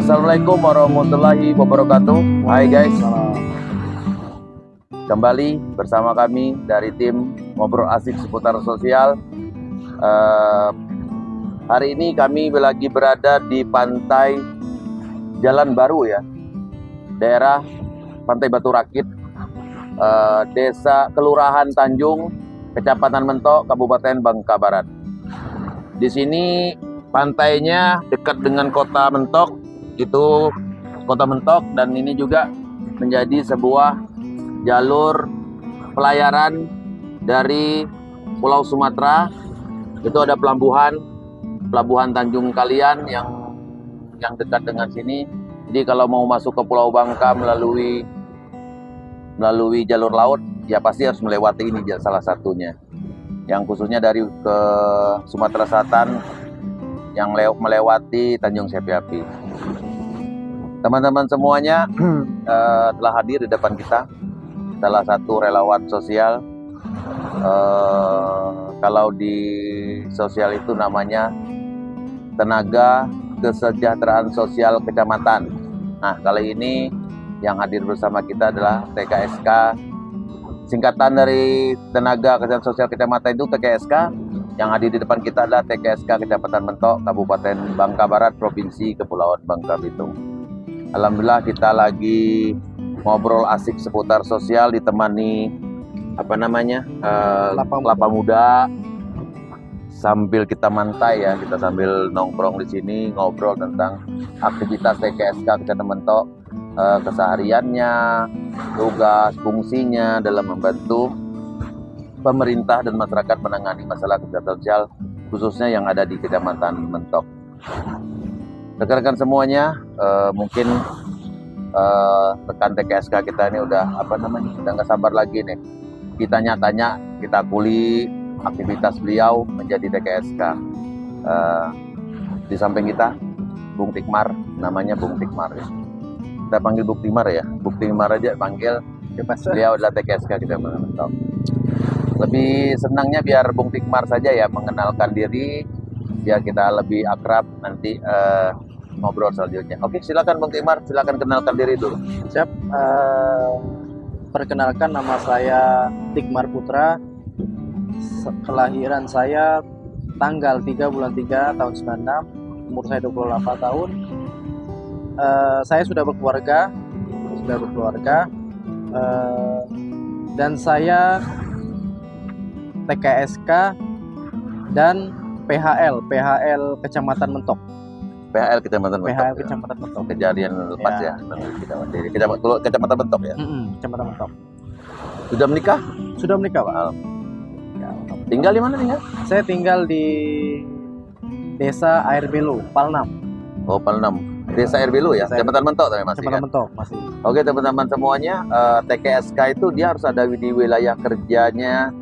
Assalamualaikum warahmatullahi wabarakatuh. Hai guys, kembali bersama kami dari tim Ngobrol Asik Seputar Sosial. Hari ini kami lagi berada di pantai Jalan Baru ya, daerah Pantai Batu Rakit, Desa Kelurahan Tanjung, Kecamatan Mentok, Kabupaten Bangka Barat. Di sini pantainya dekat dengan kota Mentok, itu kota Mentok, dan ini juga menjadi sebuah jalur pelayaran dari Pulau Sumatera. Itu ada pelabuhan Tanjung Kalian yang dekat dengan sini. Jadi kalau mau masuk ke Pulau Bangka melalui jalur laut, ya pasti harus melewati ini salah satunya. Yang khususnya dari ke Sumatera Selatan yang melewati Tanjung Sepiapi. Teman-teman semuanya telah hadir di depan kita. Salah satu relawan sosial. Kalau di sosial itu namanya Tenaga Kesejahteraan Sosial Kecamatan. Nah, kali ini yang hadir bersama kita adalah TKSK. Singkatan dari Tenaga Kesehatan Sosial Kecamatan itu TKSK. Yang hadir di depan kita adalah TKSK Kecamatan Mentok, Kabupaten Bangka Barat, Provinsi Kepulauan Bangka Belitung. Alhamdulillah kita lagi ngobrol asik seputar sosial ditemani kelapa muda, sambil kita mantai ya, kita sambil nongkrong di sini ngobrol tentang aktivitas TKSK Kecamatan Mentok, kesehariannya, tugas fungsinya dalam membantu pemerintah dan masyarakat menangani masalah kesehatan sosial khususnya yang ada di Kecamatan Mentok. Rekan-rekan semuanya, mungkin rekan TKSK kita ini udah nggak sabar lagi nih. Kita tanya, kita kuli aktivitas beliau menjadi TKSK. Di samping kita Bung Tikmar, namanya Bung Tikmar ya. Kita panggil Bung Tikmar ya, Bung Tikmar aja panggil. Beliau adalah TKSK kita Mentok. Lebih senangnya biar Bung Tikmar saja ya mengenalkan diri, biar kita lebih akrab nanti ngobrol selanjutnya. Oke, silakan Bung Tikmar, silakan kenalkan diri dulu. Siap. Perkenalkan, nama saya Tikmar Putra. Kelahiran saya tanggal 3 bulan 3 tahun 96. Umur saya 28 tahun. Saya sudah berkeluarga. Dan saya TKSK dan PHL Kecamatan Mentok. PHL Kecamatan Mentok. PHL Kecamatan Mentok. Kejadian lepas ya. Kecamatan Mentok ya. Kecamatan Mentok. Sudah menikah? Sudah menikah, Pak. Ya, tinggal di mana tinggal? Saya tinggal di Desa Air Belu, Palnam. Oh, Palnam. Desa Air Belu ya. Kecamatan Mentok tapi masih. Kecamatan Mentok masih. Oke, teman-teman semuanya, TKSK itu dia harus ada di wilayah kerjanya.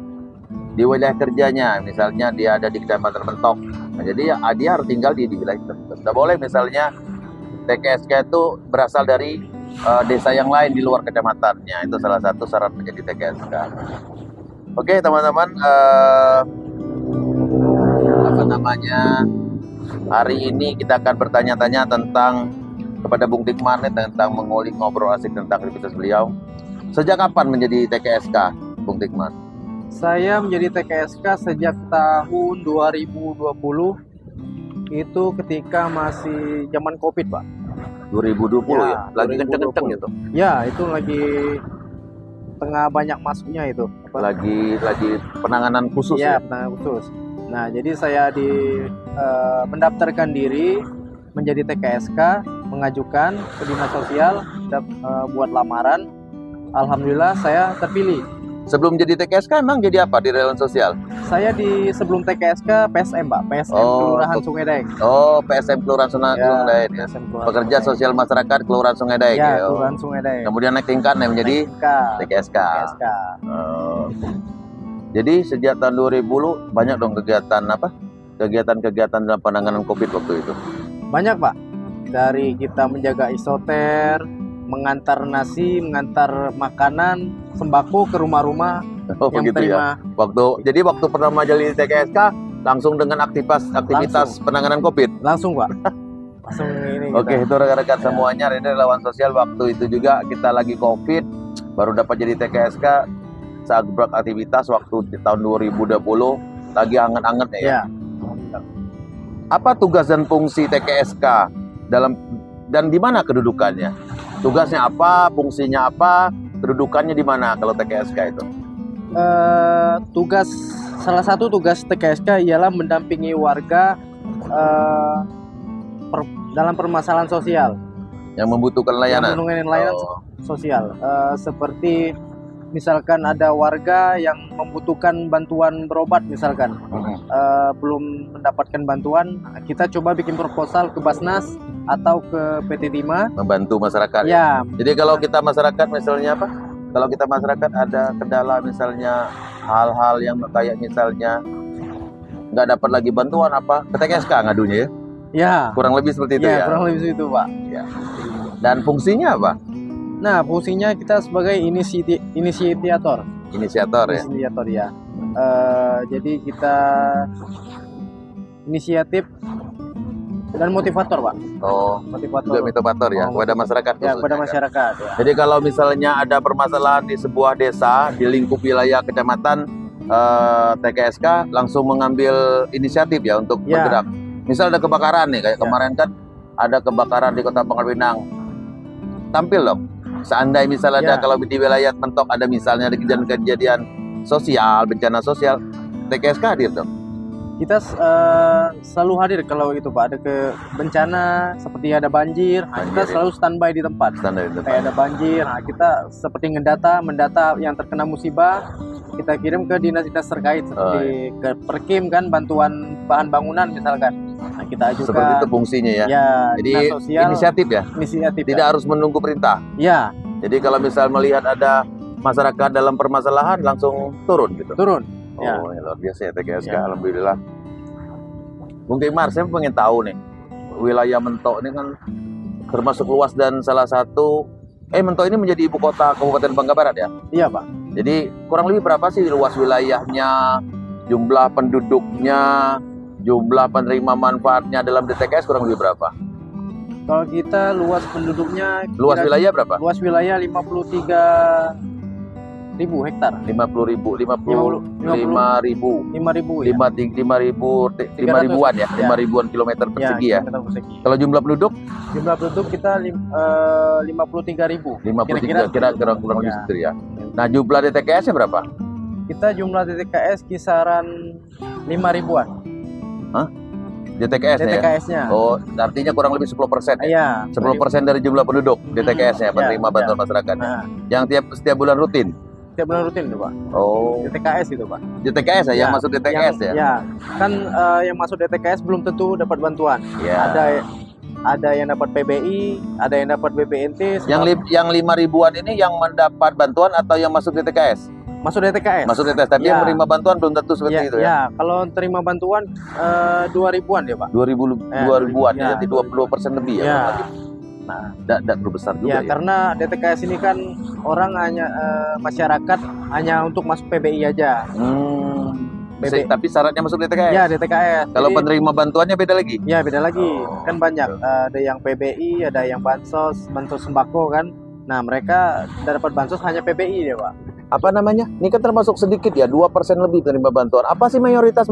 Di wilayah kerjanya, misalnya dia ada di Kecamatan Mentok. Nah, jadi dia harus tinggal di wilayah tertentu. Tidak boleh misalnya TKSK itu berasal dari desa yang lain di luar kecamatannya. Itu salah satu syarat menjadi TKSK. Oke, teman-teman, hari ini kita akan bertanya-tanya tentang kepada Bung Tikmar tentang mengulik ngobrol asik tentang aktivitas beliau. Sejak kapan menjadi TKSK, Bung Tikmar? Saya menjadi TKSK sejak tahun 2020. Itu ketika masih zaman COVID, Pak. 2020 ya? Lagi kenceng-kenceng gitu? Ya, itu lagi tengah banyak masuknya itu. Lagi penanganan khusus ya? Ya? Penanganan khusus. Nah, jadi saya mendaftarkan diri menjadi TKSK, mengajukan ke Dinas Sosial, buat lamaran. Alhamdulillah saya terpilih. Sebelum jadi TKSK emang jadi apa di relawan sosial? Saya sebelum TKSK PSM, Pak. PSM Kelurahan Sungai Daeng. Oh, PSM Kelurahan Sungai Daeng ya. Pekerja Sosial Masyarakat Kelurahan Sungai Daeng ya. Kelurahan Sungai Daeng. Kemudian naik tingkat menjadi TKSK. Jadi sejak tahun 2000 banyak dong kegiatan dalam penanganan COVID waktu itu. Banyak, Pak. Dari kita menjaga isoter, mengantar nasi, mengantar makanan, sembako ke rumah-rumah yang begitu terima. Ya. Jadi waktu pertama jadi TKSK langsung dengan aktivitas penanganan COVID. Langsung, Pak. Langsung ini. kita. Oke, itu rekan-rekan Ya. semuanya, ini relawan sosial. Waktu itu juga kita lagi COVID, baru dapat jadi TKSK saat beraktivitas waktu di tahun 2020, lagi anget-angetnya ya. Ya. Apa tugas dan fungsi TKSK dan di mana kedudukannya? Tugasnya apa, fungsinya apa, kedudukannya di mana kalau TKSK itu? Salah satu tugas TKSK ialah mendampingi warga dalam permasalahan sosial, Yang membutuhkan layanan. yang menunggu layanan Oh. sosial, seperti misalkan ada warga yang membutuhkan bantuan berobat misalkan, belum mendapatkan bantuan, kita coba bikin proposal ke Basnas atau ke PT Timah. Membantu masyarakat. Ya, Jadi kalau kita masyarakat misalnya apa? Kalau kita masyarakat ada kendala misalnya hal-hal yang kayak misalnya nggak dapat lagi bantuan apa, ke TKSK ngadunya ya? ya, Kurang lebih seperti itu ya, ya. kurang lebih itu Pak. Dan fungsinya apa? Nah, fungsinya kita sebagai inisiator. Inisiator ya. Inisiator ya. Jadi kita inisiatif dan motivator, Pak. Oh, Motivator. juga motivator ya Oh, kepada masyarakat. Ya, khususnya, kepada kan? masyarakat. Ya. Jadi kalau misalnya ada permasalahan di sebuah desa di lingkup wilayah kecamatan, TKSK langsung mengambil inisiatif ya untuk Ya. bergerak. Misal ada kebakaran nih, kayak Ya. kemarin kan ada kebakaran di Kota Pangkal Pinang. Tampil dong. Seandainya misalnya ada Ya. kalau di wilayah Mentok ada misalnya ada kejadian-kejadian sosial, bencana sosial, TKSK hadir dong. Kita selalu hadir kalau itu, Pak. Ada bencana seperti ada banjir, nah, kita Banjir, ya. selalu standby di tempat. Standar itu. Kayak ada banjir, nah, kita seperti mendata yang terkena musibah, kita kirim ke dinas-dinas terkait seperti ke Perkim kan, bantuan bahan bangunan misalkan. Nah, kita ajukan. Seperti itu fungsinya ya. Ya, Jadi dinas sosial, inisiatif ya. inisiatif. Tidak harus menunggu perintah. Ya, Jadi kalau misal melihat ada masyarakat dalam permasalahan langsung turun gitu. turun. Oh, Ya. ya, luar biasa ya TKSK, Ya. alhamdulillah. Bung Timar, saya pengen tahu nih, wilayah Mentok ini kan termasuk luas dan salah satu, Mentok ini menjadi ibu kota Kabupaten Bangka Barat ya. Iya, Pak. Jadi kurang lebih berapa sih luas wilayahnya, jumlah penduduknya, jumlah penerima manfaatnya dalam DTKS kurang lebih berapa? Kalau kita luas penduduknya, Luas wilayah berapa? luas wilayah 53.000 hektar. 50.000, 55.000. 5.000 ya. 5.000-an ya, Ya. 5.000-an kilometer persegi ya. kilometer persegi. Kalau jumlah penduduk Jumlah penduduk kita 53.000. 53, kira-kira kurang lebih Ya. segitu ya. Nah, jumlah DTKS-nya berapa? Kita jumlah DTKS kisaran 5.000-an. DTKS-nya ya? DTKS-nya. Oh, artinya kurang lebih 10% ya? Iya. 10% dari jumlah penduduk DTKS-nya, penerima Ya, bantuan masyarakat. Nah, Yang setiap bulan rutin. tiap bulan rutin itu, Pak. Oh, DTKS itu, Pak. DTKS ya, yang masuk DTKS ya? Ya, kan yang masuk DTKS belum tentu dapat bantuan. Ya. Ada yang dapat PBI, ada yang dapat BPNT. Yang 5.000-an ini yang mendapat bantuan atau yang masuk DTKS? Masuk DTKS. Masuk DTKS, tapi Ya. yang menerima bantuan belum tentu seperti itu ya? Ya, kalau terima bantuan 2.000-an ya, Pak. 2000-an ya, Ya. jadi 20% lebih ya? Ya. kurang lebih. Nah, tidak terbesar juga Ya, ya? karena DTKS ini kan orang hanya masyarakat hanya untuk masuk PBI aja. Tapi syaratnya masuk DTKS? Ya, DTKS. Kalau Jadi, penerima bantuannya beda lagi? ya beda lagi. Oh, Kan banyak. Ada yang PBI, ada yang bansos sembako kan. Nah, mereka dapat bansos hanya PBI ya, Pak. Apa namanya? Ini kan termasuk sedikit ya, 2% lebih penerima bantuan. Apa sih mayoritas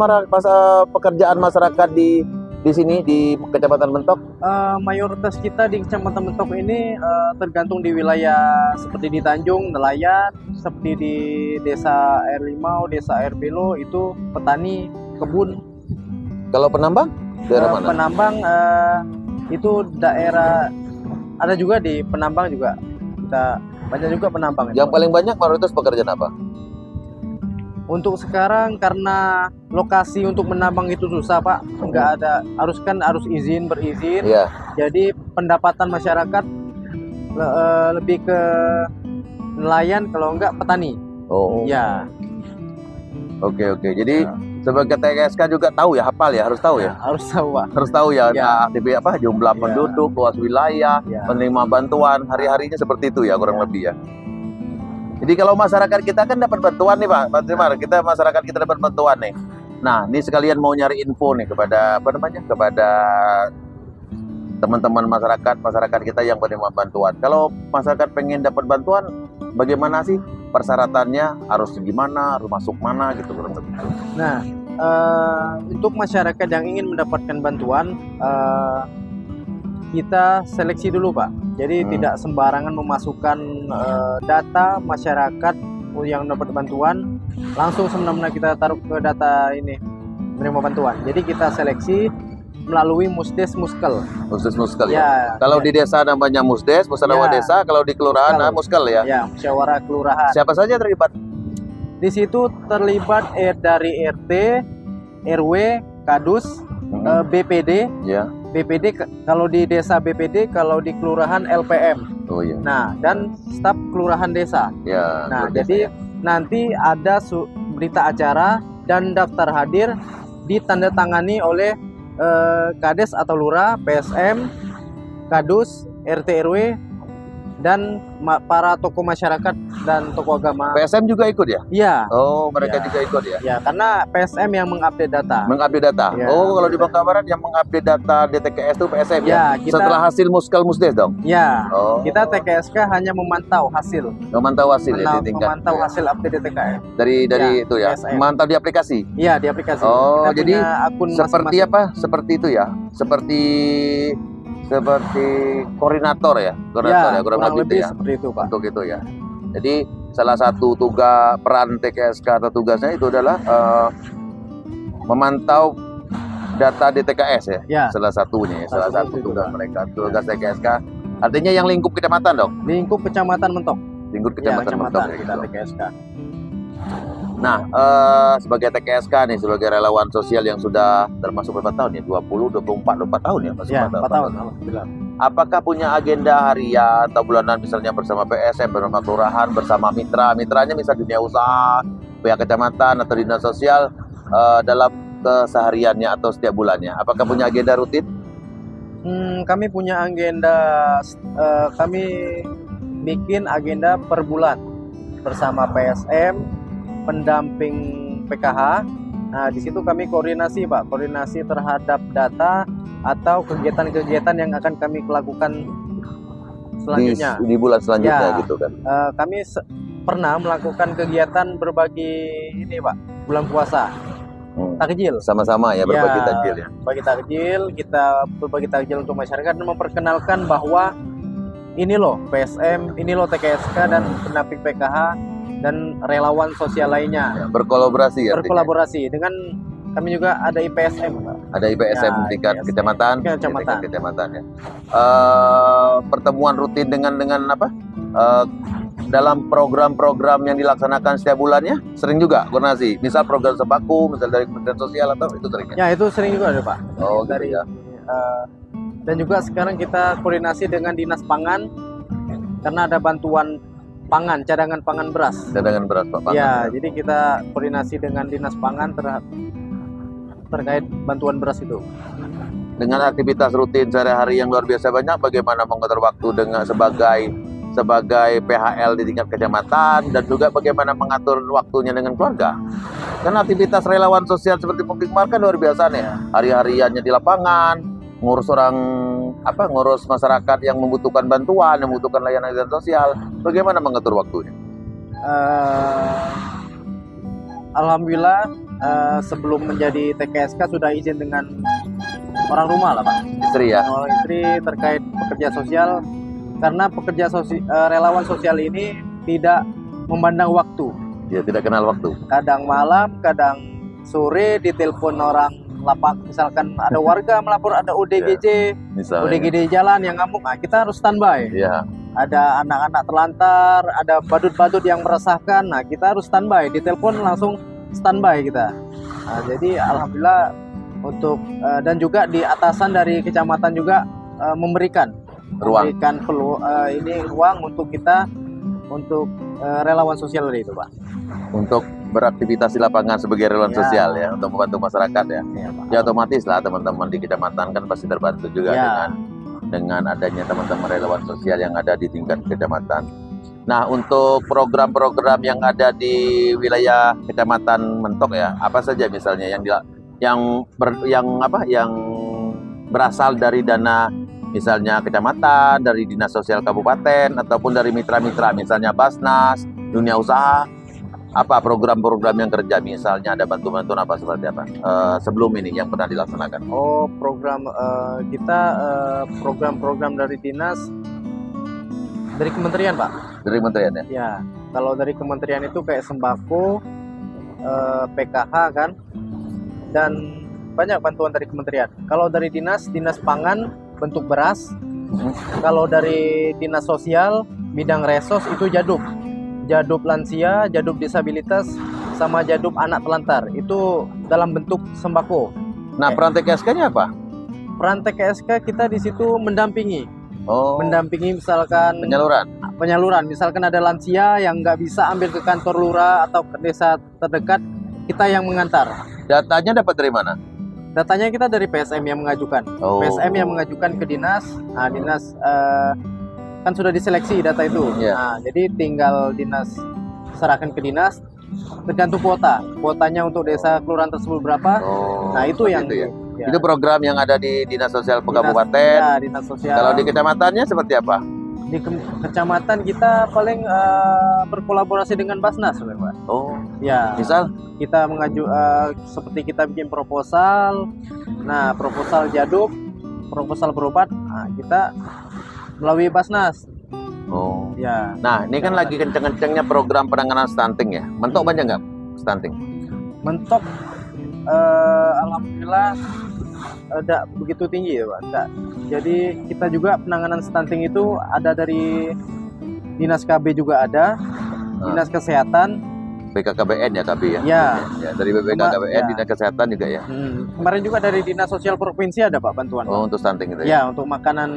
pekerjaan masyarakat di sini di Kecamatan Mentok? Mayoritas kita di Kecamatan Mentok ini tergantung di wilayah seperti di Tanjung, nelayan, seperti di Desa Air Limau, Desa Air Belo itu petani, kebun. Kalau penambang? Daerah mana? Penambang itu daerah ada juga di penambang juga. Kita banyak juga penambang. Yang paling banyak mayoritas pekerjaan apa? Untuk sekarang karena lokasi untuk menambang itu susah, Pak. Enggak ada, harus berizin. Iya. Jadi pendapatan masyarakat lebih ke nelayan, kalau enggak petani. Oh. Ya, Oke. Jadi Ya. sebagai TKSK juga tahu ya, hafal ya, harus tahu ya. harus tahu, Pak. Harus tahu ya, Ya. jumlah Ya. penduduk, luas wilayah, Ya. penerima bantuan, hari-harinya seperti itu ya kurang lebih ya. Jadi kalau masyarakat kita kan dapat bantuan nih Pak Timar, masyarakat kita dapat bantuan nih. Nah, ini sekalian mau nyari info nih kepada kepada teman-teman masyarakat kita yang menerima bantuan. Kalau masyarakat pengen dapat bantuan, bagaimana sih persyaratannya? Harus gimana? Harus masuk mana gitu? Nah, untuk masyarakat yang ingin mendapatkan bantuan, kita seleksi dulu, Pak. Jadi tidak sembarangan memasukkan data masyarakat yang dapat bantuan langsung semena-mena kita taruh ke data ini menerima bantuan. Jadi kita seleksi melalui Musdes Muskel. Musdes Muskel Ya, ya. Kalau ya. di desa namanya Musdes, musyawarah Ya. desa. Kalau di kelurahan Muskel ya. Ya, musyawarah kelurahan. Siapa saja terlibat? Di situ terlibat dari RT, RW, Kadus, BPD. Ya. BPD kalau di desa BPD, kalau di kelurahan LPM. Oh iya. Nah, dan staf kelurahan desa. Ya. Nah, jadi nanti ada berita acara dan daftar hadir ditandatangani oleh Kades atau Lurah, PSM, Kadus, RT RW, dan para tokoh masyarakat dan tokoh agama. PSM juga ikut ya? Iya. Oh, mereka Ya. juga ikut ya? Ya, karena PSM yang mengupdate data. Mengupdate data? Ya, Oh, kalau di Bangka Barat yang mengupdate data DTKS itu PSM ya? Ya, kita, setelah hasil Muskel Musdes dong? Ya, Oh. kita TKSK hanya memantau hasil. Memantau hasil ya di tingkat. Memantau hasil update DTKS. Dari Ya, itu ya? PSM. Memantau di aplikasi? Iya, di aplikasi. Oh, Kita jadi punya akun seperti masing-masing. apa? Seperti itu ya? Seperti koordinator ya? Koordinator ya, kurang lebih ya? seperti itu, Pak. Untuk itu ya. Jadi salah satu tugas peran TKSK atau tugasnya itu adalah memantau data DTKS ya. Ya. Salah satunya ya, salah Salah satu satu tugas juga. mereka. Tugas TKSK artinya yang lingkup kecamatan dong. Lingkup Kecamatan Mentok. Lingkup Ya, kecamatan Mentok ya, kita gitu. TKSK. Nah, sebagai TKSK nih, sebagai relawan sosial yang sudah termasuk berapa tahun ya? 24 tahun ya? Masih Ya, 4 4 tahun. Alhamdulillah. Apakah punya agenda harian atau bulanan misalnya bersama PSM, bersama kelurahan, bersama mitranya misalnya dunia usaha, pihak kecamatan atau dinas sosial dalam kesehariannya atau setiap bulannya? Apakah punya agenda rutin? Kami punya agenda, kami bikin agenda per bulan bersama PSM, pendamping PKH. Nah, di situ kami koordinasi, Pak, koordinasi terhadap data atau kegiatan-kegiatan yang akan kami lakukan selanjutnya. Di bulan selanjutnya Ya. gitu kan? Kami pernah melakukan kegiatan berbagi ini, Pak, bulan puasa, takjil. Sama-sama ya berbagi takjil ya. Berbagi takjil, kita berbagi takjil untuk masyarakat dan memperkenalkan bahwa ini loh PSM, ini loh TKSK dan pendamping PKH dan relawan sosial lainnya. Berkolaborasi ya. Berkolaborasi dengan kami juga ada IPSM, Pak. Ada IPSM Ya, tingkat IPSM. kecamatan, Kecamatan. tingkat kecamatan ya. Pertemuan rutin dengan apa? Dalam program-program yang dilaksanakan setiap bulannya sering juga koordinasi. Misal program sembako, misal dari Kementerian Sosial atau itu sering ya? Ya, itu sering juga ada, Pak. Oh, Dari gitu ya. dan juga sekarang kita koordinasi dengan Dinas Pangan karena ada bantuan pangan, cadangan pangan beras. Cadangan beras Pak. Pangan. Ya, jadi kita koordinasi dengan Dinas Pangan terkait bantuan beras itu. Dengan aktivitas rutin sehari-hari yang luar biasa banyak, bagaimana mengatur waktu dengan sebagai PHL di tingkat kecamatan dan juga bagaimana mengatur waktunya dengan keluarga. Karena aktivitas relawan sosial seperti Mukti Kemar kan luar biasa nih. Hari-hariannya di lapangan, ngurus masyarakat yang membutuhkan bantuan, yang membutuhkan layanan sosial. Bagaimana mengatur waktunya? Alhamdulillah sebelum menjadi TKSK sudah izin dengan orang rumah lah, Pak. Istri ya? Orang istri terkait pekerja sosial, karena pekerja relawan sosial ini tidak memandang waktu. Ya, tidak kenal waktu. Kadang malam, kadang sore ditelepon orang lapak, misalkan ada warga melapor ada ODGJ, Misalnya. ODGJ jalan yang ngamuk, nah kita harus standby. Ya. Ada anak-anak terlantar, ada badut-badut yang meresahkan, nah kita harus standby. Ditelepon langsung standby kita. Nah, jadi alhamdulillah untuk dan juga di atasan dari kecamatan juga memberikan ruang untuk kita untuk relawan sosial itu, Pak. Untuk beraktivitas di lapangan sebagai relawan Ya. sosial ya, untuk membantu masyarakat ya. Ya, Pak. Ya otomatis lah teman-teman di kecamatan kan pasti terbantu juga Ya. dengan adanya teman-teman relawan sosial yang ada di tingkat kecamatan. Nah, untuk program-program yang ada di wilayah Kecamatan Mentok ya, apa saja misalnya yang berasal dari dana misalnya kecamatan, dari dinas sosial kabupaten, ataupun dari mitra-mitra, misalnya Basnas, dunia usaha, apa program-program yang kerja, misalnya ada bantuan-bantuan apa seperti apa sebelum ini yang pernah dilaksanakan? Oh, program kita program-program dari dinas dari kementerian, Pak. Dari kementerian ya? Ya, kalau dari kementerian itu kayak sembako, PKH kan, dan banyak bantuan dari kementerian. Kalau dari dinas pangan bentuk beras. Kalau dari dinas sosial bidang resos itu jadub lansia, jadub disabilitas, sama jadub anak telantar. Itu dalam bentuk sembako. Nah, peran TKSK-nya apa? Peran TKSK kita di situ mendampingi. Oh, Mendampingi misalkan penyaluran. Misalkan ada lansia yang nggak bisa ambil ke kantor lurah atau ke desa terdekat, kita yang mengantar. datanya dapat dari mana? Datanya kita dari PSM yang mengajukan. Oh. PSM yang mengajukan ke dinas. Nah, dinas kan sudah diseleksi data itu. Iya. Nah, jadi tinggal dinas serahkan ke dinas. Tergantung kuota. Kuotanya untuk desa kelurahan tersebut berapa? Oh, Nah, itu yang ya. ya. Itu program yang ada di dinas sosial Dinas- kabupaten. ya, dinas sosial. Kalau di kecamatannya seperti apa? Di kecamatan kita paling berkolaborasi dengan Basnas, Pak. Oh, Ya, misal? kita seperti kita bikin proposal. Nah, proposal jadub, proposal berobat, nah, kita melalui Basnas. Oh. Ya, Nah, ini kan lagi kenceng-kencengnya program penanganan stunting ya. Mentok banyak nggak stunting? mentok alhamdulillah tidak begitu tinggi ya, Pak. Nggak. Jadi kita juga penanganan stunting itu ada dari Dinas KB juga ada, Dinas Kesehatan. BKKBN ya, KB ya? Ya. Ya, dari BKKBN, Ya. Dinas Kesehatan juga ya? Kemarin juga dari Dinas Sosial Provinsi ada, Pak, bantuan. Oh, untuk stunting gitu ya? Ya, untuk makanan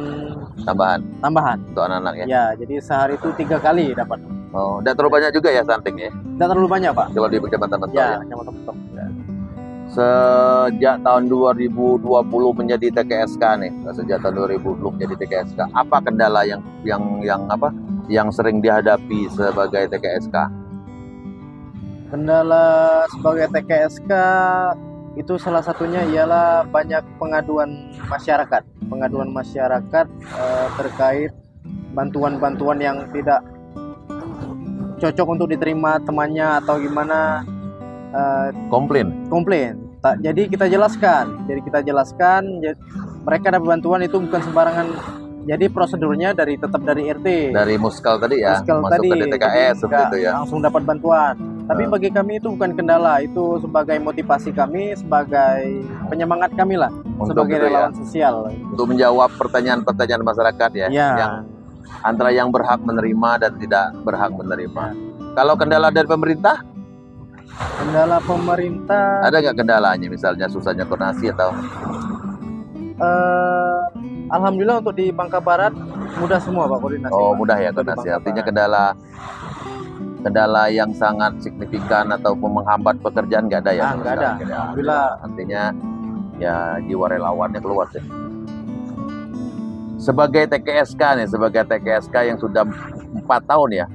Tambahan tambahan. untuk anak-anak ya? Ya, jadi sehari itu 3 kali dapat. Oh, tidak terlalu banyak juga ya stunting ya? Tidak terlalu banyak, Pak. Kalau di kecamatan Mentok Ya, ya? kecamatan Mentok. Ya. Sejak tahun 2020 menjadi TKSK nih, sejak tahun 2020 menjadi TKSK, apa kendala yang sering dihadapi sebagai TKSK? Kendala sebagai TKSK itu salah satunya ialah banyak pengaduan masyarakat. Pengaduan masyarakat terkait bantuan-bantuan yang tidak cocok untuk diterima temannya atau gimana, komplain. Jadi kita jelaskan. Mereka dapat bantuan itu bukan sembarangan. Jadi prosedurnya tetap dari RT. Dari Muskal tadi ya, Muskal masuk tadi, ke DTKS jadi seperti nggak itu ya. langsung dapat bantuan. Tapi bagi kami itu bukan kendala, itu sebagai motivasi kami, sebagai penyemangat kami lah, Untuk sebagai itu ya. relawan sosial. Untuk menjawab pertanyaan-pertanyaan masyarakat ya, Ya. yang antara yang berhak menerima dan tidak berhak menerima. Kalau kendala dari pemerintah, Kendala pemerintah, ada nggak kendalanya? Misalnya susahnya koordinasi atau? alhamdulillah untuk di Bangka Barat mudah semua, Pak, koordinasi. Oh, Pak. mudah ya Untuk di koordinasi. Bangka Artinya Barat. kendala yang sangat signifikan ataupun menghambat pekerjaan nggak ada ya? Nggak ada. Alhamdulillah. Artinya ya jiwa relawannya keluar sih. Sebagai TKSK yang sudah 4 tahun ya,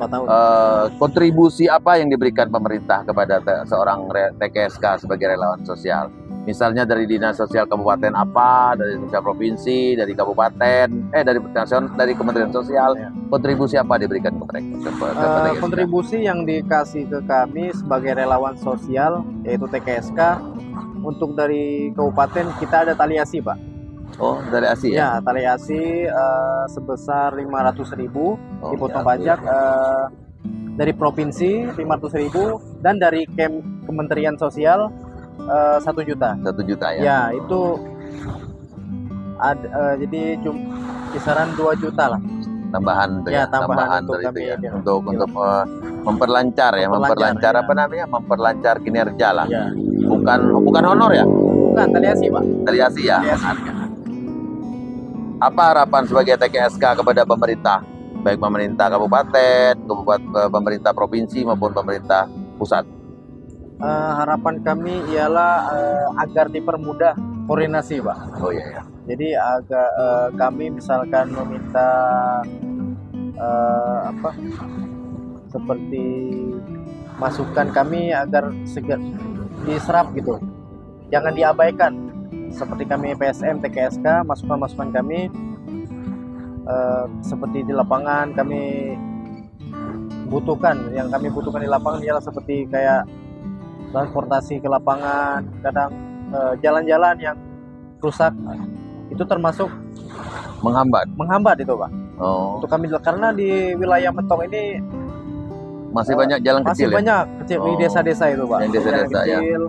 4 tahun. kontribusi apa yang diberikan pemerintah kepada seorang TKSK sebagai relawan sosial? Misalnya dari dinas sosial kabupaten apa, dari sosial provinsi, dari kabupaten, dari kementerian sosial, kontribusi apa diberikan ke mereka? TKSK? Kontribusi yang dikasih ke kami sebagai relawan sosial yaitu TKSK, untuk dari kabupaten kita ada tali asi, Pak. Oh, dari ASI ya? Ya, tali asi sebesar 500.000 dipotong ya, pajak. Dari provinsi 500.000 dan dari Kementerian Sosial 1 juta. 1 juta ya? Ya, itu jadi kisaran 2 juta lah. Tambahan tuh Ya, ya, tambahan untuk dari itu kami ya. ini. Untuk memperlancar ya, memperlancar ya. apa namanya? Memperlancar kinerja lah. Ya. Bukan honor ya? Bukan tali asi, Pak. Dari ASI ya? Tali asi. Apa harapan sebagai TKSK kepada pemerintah? Baik pemerintah kabupaten, pemerintah provinsi maupun pemerintah pusat. Harapan kami ialah agar dipermudah koordinasi, Pak. Oh iya ya. Jadi kami misalkan meminta seperti masukan kami agar segera diserap gitu, jangan diabaikan. Seperti kami PSM, TKSK, masukan-masukan kami seperti di lapangan kami butuhkan, yang kami butuhkan di lapangan ialah seperti kayak transportasi ke lapangan, kadang jalan-jalan yang rusak itu termasuk menghambat itu Pak. Oh, Untuk kami karena di wilayah Mentong ini masih banyak jalan masih kecil ya? banyak kecil di Oh. desa-desa itu Pak. Yang desa-desa, Jalan ya. kecil,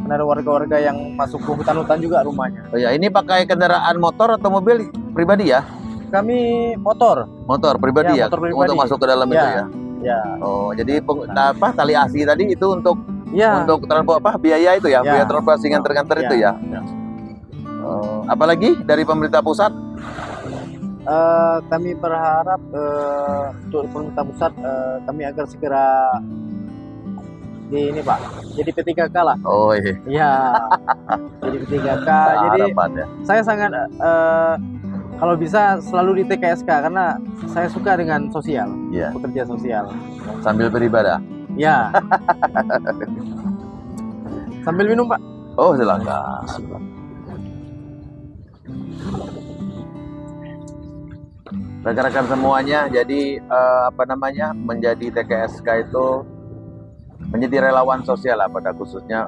dan ada warga-warga yang masuk ke hutan-hutan juga rumahnya. Oh ya, ini pakai kendaraan motor atau mobil pribadi ya? Kami motor, Motor pribadi Ya, ya, motor pribadi. untuk masuk ke dalam itu Ya. ya. ya, Oh, jadi tali asi tadi itu untuk ya. transport biaya itu ya, Ya. biaya transportasi nganter-nganter itu ya. Ya. Oh, apalagi dari pemerintah pusat? Kami berharap untuk pemerintah pusat kami agar segera di ini Pak, jadi P3K lah. Oh iya. Ya, jadi P3K. Jadi Harapan ya. saya sangat kalau bisa selalu di TKSK karena saya suka dengan sosial, Iya. bekerja sosial. Sambil beribadah. Ya. Sambil minum Pak. Oh, silakan. Rekan-rekan semuanya, jadi menjadi TKSK itu menjadi relawan sosial lah, pada khususnya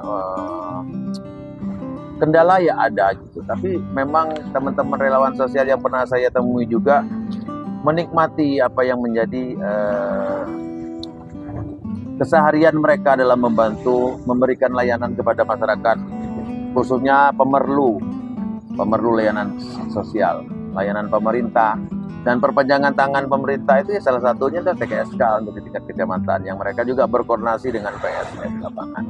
kendala ya ada gitu, tapi memang teman-teman relawan sosial yang pernah saya temui juga menikmati apa yang menjadi keseharian mereka dalam membantu memberikan layanan kepada masyarakat, khususnya pemerlu layanan sosial, layanan pemerintah. Dan perpanjangan tangan pemerintah itu ya salah satunya adalah TKSK untuk di tingkat kecamatan, yang mereka juga berkoordinasi dengan PSM lapangan.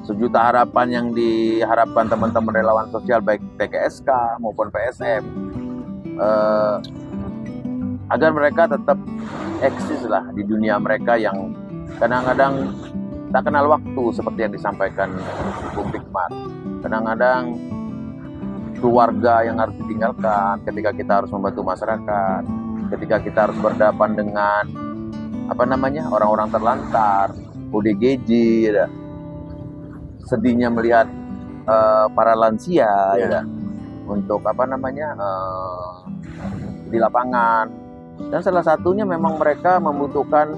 Sejuta harapan yang diharapkan teman-teman relawan sosial baik TKSK maupun PSM agar mereka tetap eksis lah di dunia mereka yang kadang-kadang tak kenal waktu, seperti yang disampaikan Bung Tikmar. Kadang-kadang keluarga yang harus ditinggalkan ketika kita harus membantu masyarakat, ketika kita harus berhadapan dengan orang-orang terlantar, ODGJ, ya. Sedihnya melihat para lansia, ya, untuk di lapangan. Dan salah satunya memang mereka membutuhkan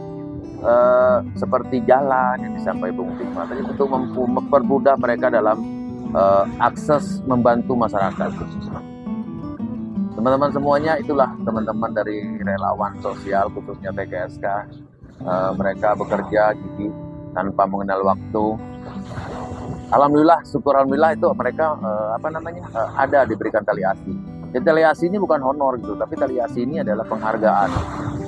seperti jalan yang disampaikan Bung Tikmar tadi, untuk mempermudah mereka dalam akses membantu masyarakat khususnya. Teman-teman semuanya, itulah teman-teman dari relawan sosial khususnya TKSK. Mereka bekerja gigih tanpa mengenal waktu. Alhamdulillah, syukur alhamdulillah itu mereka ada diberikan tali asi. Jadi tali asi ini bukan honor gitu, tapi tali asi ini adalah penghargaan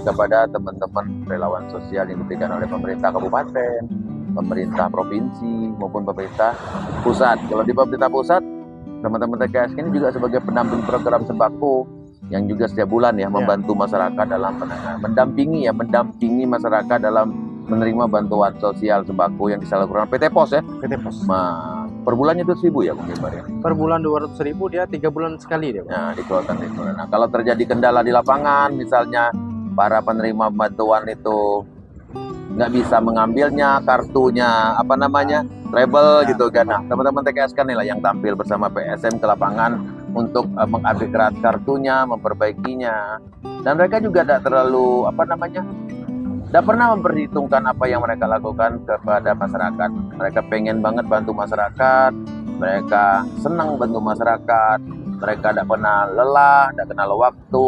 kepada teman-teman relawan sosial yang diberikan oleh pemerintah kabupaten, pemerintah provinsi maupun pemerintah pusat. Kalau di pemerintah pusat, teman-teman TKSK ini juga sebagai pendamping program sembako yang juga setiap bulan ya membantu masyarakat dalam mendampingi masyarakat dalam menerima bantuan sosial sembako yang disalurkan PT Pos ya. PT Pos. Per bulannya itu 1.000 ya mungkin Pak ya. Per bulan 200.000, dia 3 bulan sekali dia Pak. Nah, dikeluarkan itu. Nah, kalau terjadi kendala di lapangan, misalnya para penerima bantuan itu nggak bisa mengambilnya, kartunya travel gitu kan. Nah, teman-teman TKSK nih lah yang tampil bersama PSM ke lapangan untuk mengupgrade kartunya, memperbaikinya. Dan mereka juga tidak terlalu tidak pernah memperhitungkan apa yang mereka lakukan kepada masyarakat. Mereka pengen banget bantu masyarakat, mereka senang bantu masyarakat, mereka tidak pernah lelah, tidak kenal waktu,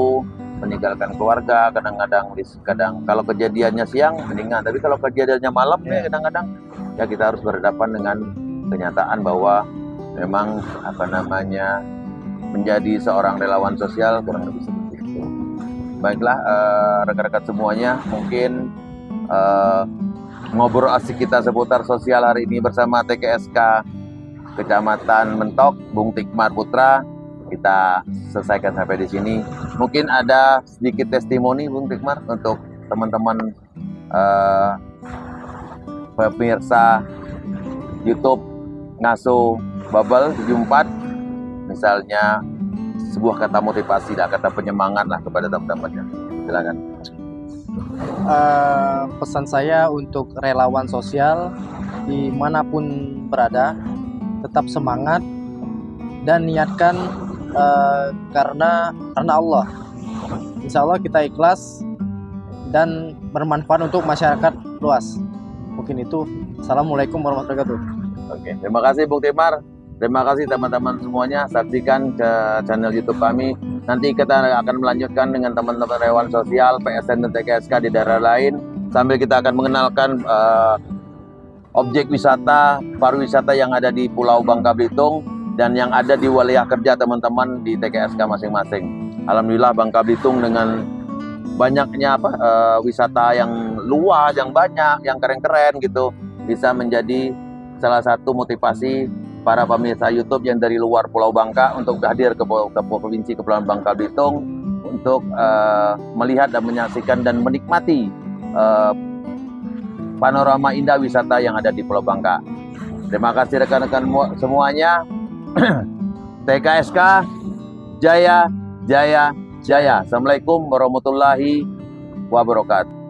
meninggalkan keluarga. Kadang kalau kejadiannya siang mendingan, tapi kalau kejadiannya malam nih kadang-kadang ya kita harus berhadapan dengan kenyataan bahwa memang menjadi seorang relawan sosial kurang lebih seperti itu. Baiklah, rekan-rekan semuanya, mungkin ngobrol asik kita seputar sosial hari ini bersama TKSK Kecamatan Mentok, Bung Tikmar Putra, kita selesaikan sampai di sini. Mungkin ada sedikit testimoni Bung Tikmar untuk teman-teman pemirsa YouTube Ngaso Bubble 74, misalnya sebuah kata motivasi dan kata penyemangat lah kepada teman-temannya. Silakan. Pesan saya untuk relawan sosial dimanapun berada, tetap semangat dan niatkan karena Allah. Insya Allah kita ikhlas dan bermanfaat untuk masyarakat luas. Mungkin itu. Assalamualaikum warahmatullahi wabarakatuh. Oke, terima kasih Bung Timar. Terima kasih teman-teman semuanya. Saksikan ke channel YouTube kami. Nanti kita akan melanjutkan dengan teman-teman relawan sosial, PSN dan TKSK di daerah lain. Sambil kita akan mengenalkan objek wisata, pariwisata yang ada di Pulau Bangka Belitung dan yang ada di wilayah kerja teman-teman di TKSK masing-masing. Alhamdulillah Bangka Belitung dengan banyaknya wisata yang luas, yang banyak, yang keren-keren gitu, bisa menjadi salah satu motivasi para pemirsa YouTube yang dari luar Pulau Bangka untuk hadir ke Provinsi Kepulauan Bangka Belitung untuk melihat dan menyaksikan dan menikmati panorama indah wisata yang ada di Pulau Bangka. Terima kasih rekan-rekan semuanya. TKSK Jaya Jaya Jaya. Assalamualaikum warahmatullahi wabarakatuh.